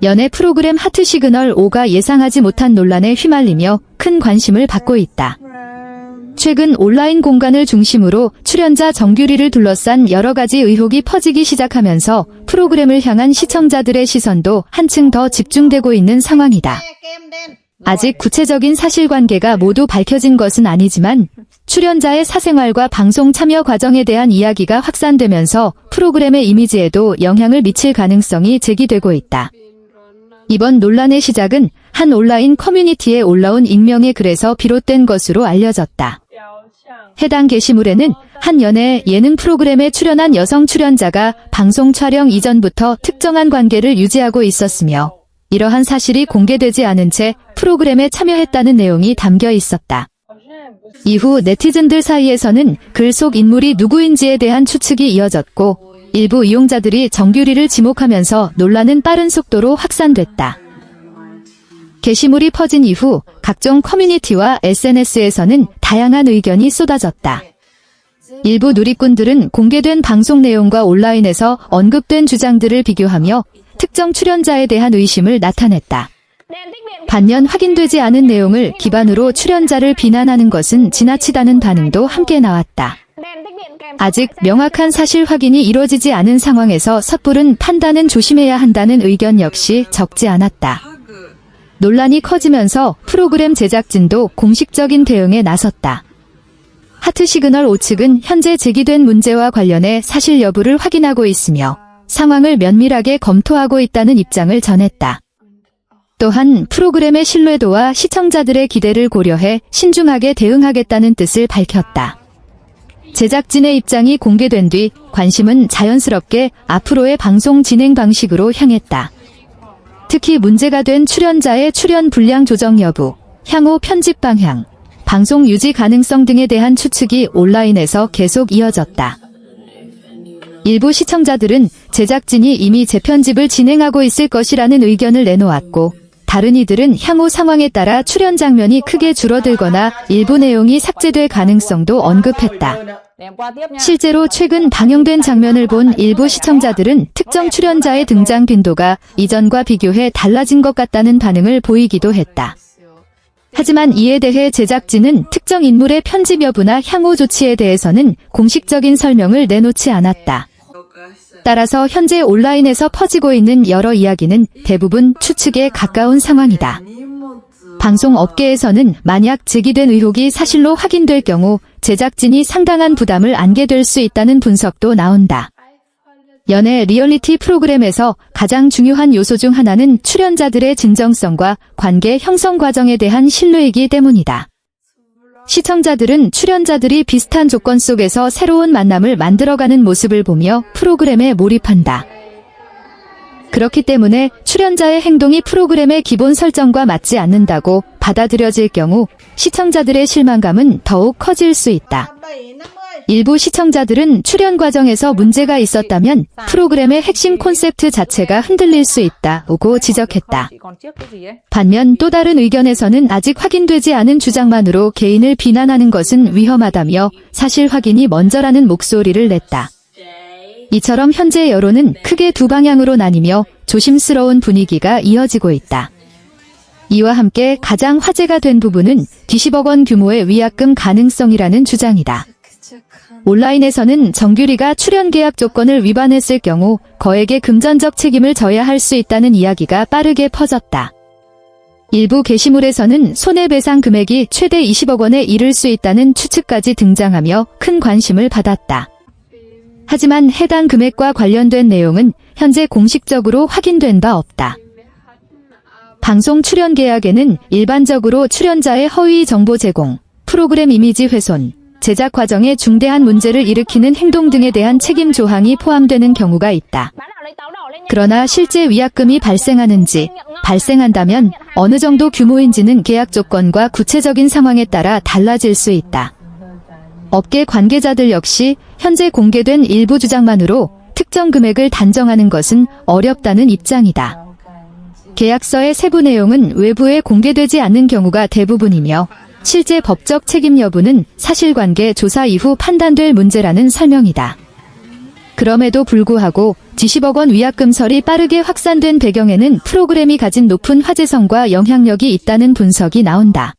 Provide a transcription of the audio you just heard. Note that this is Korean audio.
연예 프로그램 하트 시그널 5가 예상하지 못한 논란에 휘말리며 큰 관심을 받고 있다. 최근 온라인 공간을 중심으로 출연자 정규리를 둘러싼 여러 가지 의혹이 퍼지기 시작하면서 프로그램을 향한 시청자들의 시선도 한층 더 집중되고 있는 상황이다. 아직 구체적인 사실관계가 모두 밝혀진 것은 아니지만 출연자의 사생활과 방송 참여 과정에 대한 이야기가 확산되면서 프로그램의 이미지에도 영향을 미칠 가능성이 제기되고 있다. 이번 논란의 시작은 한 온라인 커뮤니티에 올라온 익명의 글에서 비롯된 것으로 알려졌다. 해당 게시물에는 한 연예 예능 프로그램에 출연한 여성 출연자가 방송 촬영 이전부터 특정한 관계를 유지하고 있었으며 이러한 사실이 공개되지 않은 채 프로그램에 참여했다는 내용이 담겨 있었다. 이후 네티즌들 사이에서는 글 속 인물이 누구인지에 대한 추측이 이어졌고 일부 이용자들이 정규리를 지목하면서 논란은 빠른 속도로 확산됐다. 게시물이 퍼진 이후 각종 커뮤니티와 SNS에서는 다양한 의견이 쏟아졌다. 일부 누리꾼들은 공개된 방송 내용과 온라인에서 언급된 주장들을 비교하며 특정 출연자에 대한 의심을 나타냈다. 반면 확인되지 않은 내용을 기반으로 출연자를 비난하는 것은 지나치다는 반응도 함께 나왔다. 아직 명확한 사실 확인이 이루어지지 않은 상황에서 섣부른 판단은 조심해야 한다는 의견 역시 적지 않았다. 논란이 커지면서 프로그램 제작진도 공식적인 대응에 나섰다. 하트 시그널 5 측은 현재 제기된 문제와 관련해 사실 여부를 확인하고 있으며 상황을 면밀하게 검토하고 있다는 입장을 전했다. 또한 프로그램의 신뢰도와 시청자들의 기대를 고려해 신중하게 대응하겠다는 뜻을 밝혔다. 제작진의 입장이 공개된 뒤 관심은 자연스럽게 앞으로의 방송 진행 방식으로 향했다. 특히 문제가 된 출연자의 출연 분량 조정 여부, 향후 편집 방향, 방송 유지 가능성 등에 대한 추측이 온라인에서 계속 이어졌다. 일부 시청자들은 제작진이 이미 재편집을 진행하고 있을 것이라는 의견을 내놓았고 다른 이들은 향후 상황에 따라 출연 장면이 크게 줄어들거나 일부 내용이 삭제될 가능성도 언급했다. 실제로 최근 방영된 장면을 본 일부 시청자들은 특정 출연자의 등장 빈도가 이전과 비교해 달라진 것 같다는 반응을 보이기도 했다. 하지만 이에 대해 제작진은 특정 인물의 편집 여부나 향후 조치에 대해서는 공식적인 설명을 내놓지 않았다. 따라서 현재 온라인에서 퍼지고 있는 여러 이야기는 대부분 추측에 가까운 상황이다. 방송업계에서는 만약 제기된 의혹이 사실로 확인될 경우 제작진이 상당한 부담을 안게 될 수 있다는 분석도 나온다. 연예 리얼리티 프로그램에서 가장 중요한 요소 중 하나는 출연자들의 진정성과 관계 형성 과정에 대한 신뢰이기 때문이다. 시청자들은 출연자들이 비슷한 조건 속에서 새로운 만남을 만들어가는 모습을 보며 프로그램에 몰입한다. 그렇기 때문에 출연자의 행동이 프로그램의 기본 설정과 맞지 않는다고 받아들여질 경우 시청자들의 실망감은 더욱 커질 수 있다. 일부 시청자들은 출연 과정에서 문제가 있었다면 프로그램의 핵심 콘셉트 자체가 흔들릴 수 있다고 지적했다. 반면 또 다른 의견에서는 아직 확인되지 않은 주장만으로 개인을 비난하는 것은 위험하다며 사실 확인이 먼저라는 목소리를 냈다. 이처럼 현재 여론은 크게 두 방향으로 나뉘며 조심스러운 분위기가 이어지고 있다. 이와 함께 가장 화제가 된 부분은 뒤십억 원 규모의 위약금 가능성이라는 주장이다. 온라인에서는 정규리가 출연 계약 조건을 위반했을 경우 거액의 금전적 책임을 져야 할 수 있다는 이야기가 빠르게 퍼졌다. 일부 게시물에서는 손해배상 금액이 최대 20억 원에 이를 수 있다는 추측까지 등장하며 큰 관심을 받았다. 하지만 해당 금액과 관련된 내용은 현재 공식적으로 확인된 바 없다. 방송 출연 계약에는 일반적으로 출연자의 허위 정보 제공, 프로그램 이미지 훼손, 제작 과정에 중대한 문제를 일으키는 행동 등에 대한 책임 조항이 포함되는 경우가 있다. 그러나 실제 위약금이 발생하는지, 발생한다면 어느 정도 규모인지는 계약 조건과 구체적인 상황에 따라 달라질 수 있다. 업계 관계자들 역시 현재 공개된 일부 주장만으로 특정 금액을 단정하는 것은 어렵다는 입장이다. 계약서의 세부 내용은 외부에 공개되지 않는 경우가 대부분이며 실제 법적 책임 여부는 사실관계 조사 이후 판단될 문제라는 설명이다. 그럼에도 불구하고 지십억 원 위약금설이 빠르게 확산된 배경에는 프로그램이 가진 높은 화제성과 영향력이 있다는 분석이 나온다.